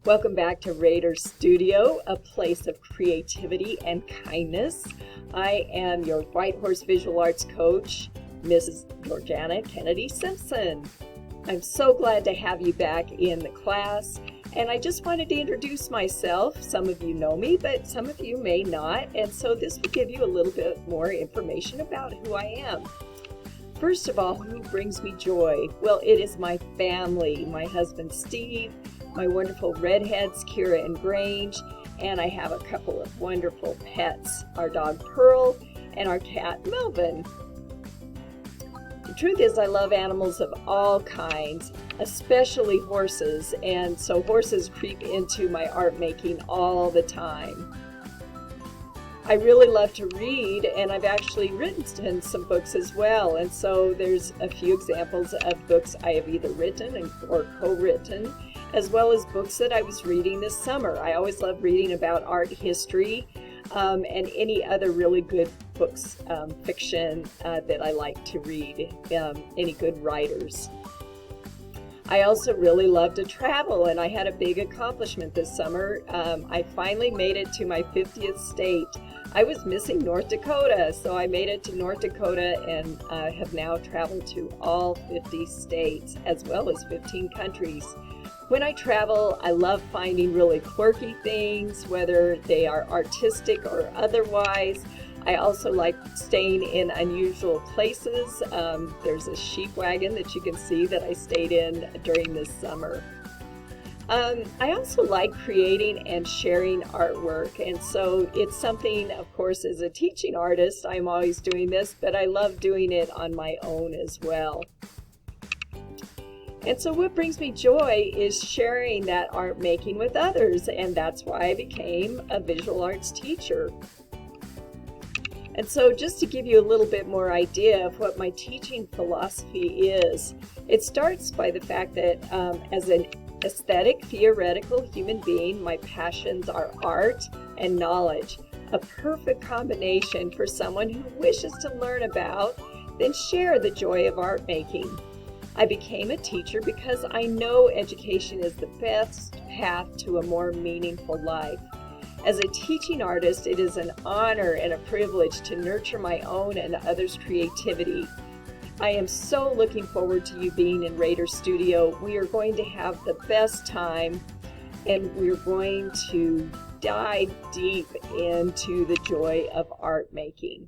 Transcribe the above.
Welcome back to Raider Studio, a place of creativity and kindness. I am your White Horse Visual Arts coach, Mrs. Georgiana Kennedy Simpson. I'm so glad to have you back in the class, and I just wanted to introduce myself. Some of you know me, but some of you may not, and so this will give you a little bit more information about who I am. First of all, who brings me joy? Well, it is my family, my husband Steve, my wonderful redheads, Kira and Grange, and I have a couple of wonderful pets, our dog Pearl and our cat Melvin. The truth is I love animals of all kinds, especially horses, and so horses creep into my art making all the time. I really love to read, and I've actually written some books as well, and so there's a few examples of books I have either written or co-written, as well as books that I was reading this summer. I always love reading about art history and any other really good books, fiction that I like to read, any good writers. I also really love to travel, and I had a big accomplishment this summer. I finally made it to my 50th state. I was missing North Dakota, so I made it to North Dakota and have now traveled to all 50 states as well as 15 countries. When I travel, I love finding really quirky things, whether they are artistic or otherwise. I also like staying in unusual places. There's a sheep wagon that you can see that I stayed in during this summer. I also like creating and sharing artwork, and so it's something, of course, as a teaching artist, I'm always doing this, but I love doing it on my own as well. And so what brings me joy is sharing that art making with others, and that's why I became a visual arts teacher. And so just to give you a little bit more idea of what my teaching philosophy is, it starts by the fact that as an aesthetic, theoretical human being, my passions are art and knowledge, a perfect combination for someone who wishes to learn about, then share the joy of art making. I became a teacher because I know education is the best path to a more meaningful life. As a teaching artist, it is an honor and a privilege to nurture my own and others' creativity. I am so looking forward to you being in Raider Studio. We are going to have the best time, and we're going to dive deep into the joy of art making.